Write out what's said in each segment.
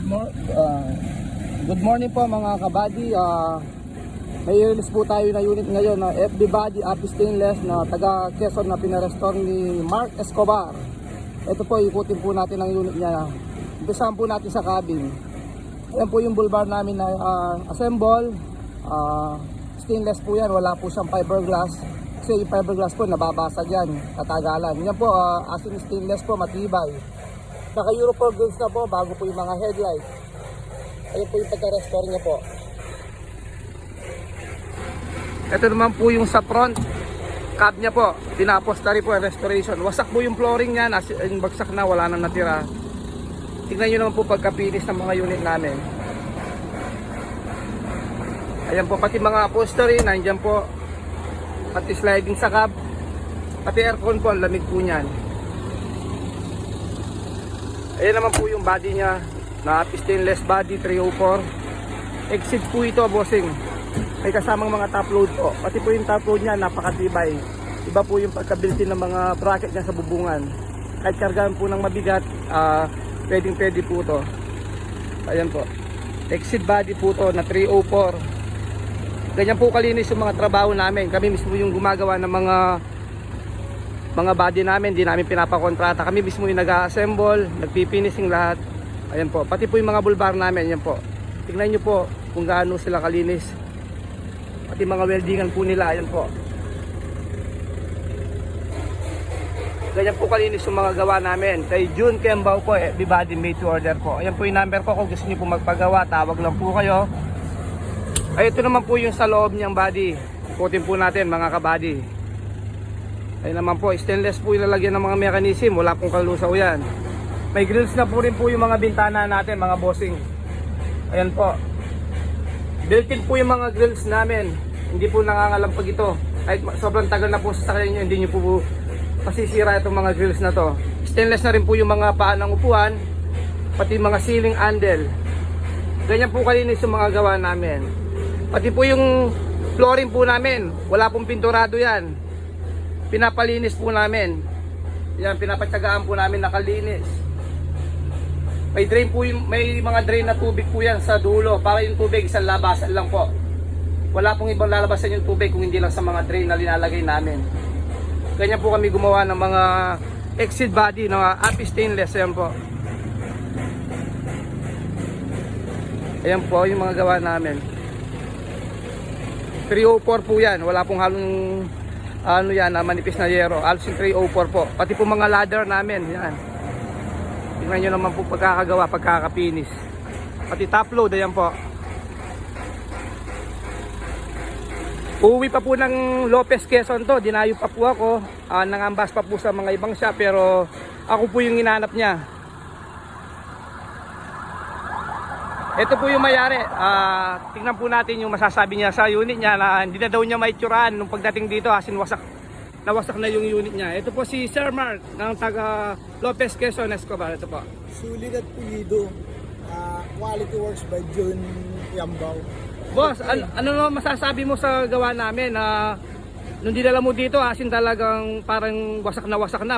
Good morning po mga kabady. May release po tayo na unit ngayon na FB body Api Stainless na taga Quezon na pinarestore ni Mark Escobar. Ito po, ikutin po natin ang unit niya. Umpisahan po natin sa cabin. Ayan po yung bull bar namin na assemble. Stainless po yan, wala po siyang fiberglass. Kasi yung fiberglass po nababasag yan, katagalan. Yan po, asin stainless po, matibay. Naka Euro 4 grills na po, bago po yung mga headlight. Ayan po yung pagka-restore niya po. Ito naman po yung sa front cab niya po, tinapos na rin po ang restoration. Wasak po yung flooring niya, yung bagsak na, wala nang natira. Tingnan nyo naman po pagkapinis ng mga unit namin. Ayan po, pati mga upholstery, nandiyan po. Pati sliding sa cab, pati aircon po, ang lamig po niyan. Ayan naman po yung body niya na stainless body 304. Exit po ito, bossing. May kasamang mga top load po. Pati po yung top load niya napakatibay. Iba po yung pagkabilti ng mga bracket niya sa bubungan. Kahit kargaan po ng mabigat, pwede po to. Ayan po, exit body po to na 304. Ganyan po kalinis yung mga trabaho namin. Kami mismo yung gumagawa ng mga body namin, di namin pinapakontrata. Kami mismo yung nag-assemble, nagpipinising lahat. Ayan po, pati po yung mga bull bar namin, ayan po. Tingnan nyo po kung gaano sila kalinis. Pati mga weldingan po nila, ayan po. Ganyan po kalinis yung mga gawa namin. Kay June Kembao po, FB body made to order po. Ayan po yung number ko, kung gusto nyo po magpagawa, tawag lang po kayo. Ay, ito naman po yung sa loob niyang body. Ikutin po natin mga kabady. Ay naman po, stainless po ilalagyan ng mga mechanism. Wala pong kalusaw yan. May grills na po rin po yung mga bintana natin, mga bossing. Ayan po. Built-in po yung mga grills namin. Hindi po nangangalampag ito. Kahit sobrang tagal na po sa sakyan nyo, hindi nyo po pasisira itong mga grills na to. Stainless na rin po yung mga paan ng upuan. Pati mga ceiling handle. Ganyan po kalinis yung mga gawa namin. Pati po yung flooring po namin, wala pong pinturado yan. Pinapalinis po namin. Yan, pinapatsagaan po namin nakalinis. May drain po may mga drain na tubig po yan sa dulo. Para yung tubig, isang labasan lang po. Wala pong ibang lalabasan yung tubig kung hindi lang sa mga drain na linalagay namin. Ganyan po kami gumawa ng mga exit body ng Api Stainless. Ayan po. Ayan po yung mga gawa namin. 304 po yan, wala pong halong ano yan, manipis na yero. Halos yung 304 po. Pati po mga ladder namin, yan. Tingnan nyo naman po pagkakagawa, pagkakapinis. Pati top load, ayan po. Uuwi pa po ng Lopez, Quezon to. Dinayo pa po ako, nangambas pa po sa mga ibang shop, pero ako po yung inanap niya. Ito po yung mayari. Tingnan po natin yung masasabi niya sa unit niya na hindi na daw niya maitsurahan nung pagdating dito, asin nawasak na yung unit niya. Ito po si Sir Mark ng taga Lopez, Quezon, Escobar. Ito po. Sulit at pulido. Quality works by June Kembao. Boss, ano naman masasabi mo sa gawa namin na nung dinala mo dito, asin talagang parang wasak na.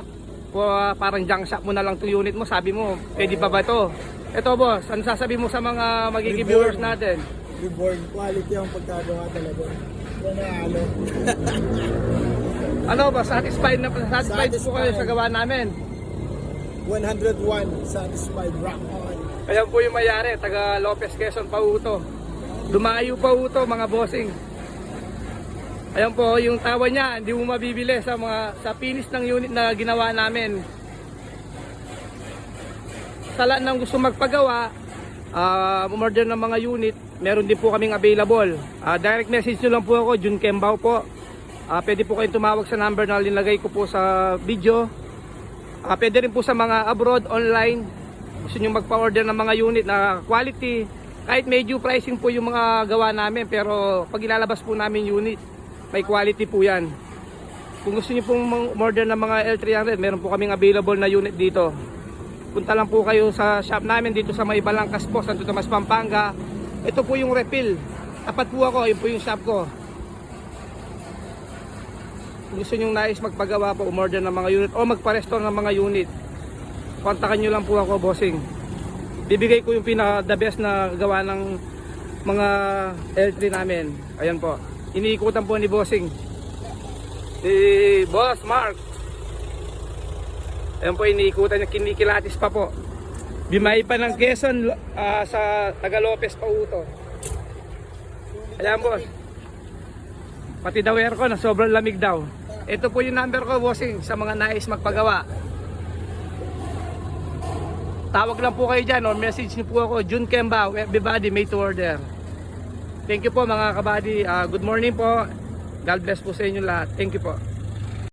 Parang junk shop mo na lang 'tong unit mo. Sabi mo, pwede pa ba ito? Ito boss, ano sasabi mo sa mga magiging viewers natin? Reborn quality ang pagkagawa talaga. Yan ang ano. Ano ba, satisfied po kayo sa gawa namin? 101 satisfied, rock on. Ayan po yung mayari, taga Lopez, Quezon pa uto. Dumayo pa uto mga bossing. Ayan po yung tawa niya, hindi mo mabibili sa finish ng unit na ginawa namin. Sa lahat ng gusto magpagawa, umorder ng mga unit, meron din po kaming available. Direct message nyo lang po ako, June Kembao po. Pwede po kayong tumawag sa number na linagay ko po sa video. Pwede rin po sa mga abroad, online. Gusto nyo magpa-order ng mga unit na quality. Kahit medyo pricing po yung mga gawa namin, pero pag ilalabas po namin unit, may quality po yan. Kung gusto nyo pong order ng mga L300, meron po kaming available na unit dito. Punta lang po kayo sa shop namin dito sa May Balangkas po, Santo Tomas, Pampanga. Ito po yung refill. Tapat po ako, yun po yung shop ko. Kung gusto nyo nais magpagawa po, umorder ng mga unit o magpa-restore ng mga unit, kontakan nyo lang po ako, bossing. bibigay ko yung pinaka the best na gawa ng mga L3 namin. Ayan po. Iniikutan po ni Bossing. Si Boss Mark. Ayan po, iniikutan niya, kinikilatis pa po. Bimay pa ng Quezon sa Tagalopez pa uto. Ayan po. Pati daw aircon na sobrang lamig daw. Ito po yung number ko, Bossing, sa mga nais magpagawa. Tawag lang po kayo dyan or message niyo po ako, Jun Kembao, everybody made to order. Thank you po mga kabady. Good morning po. God bless po sa inyo lahat. Thank you po.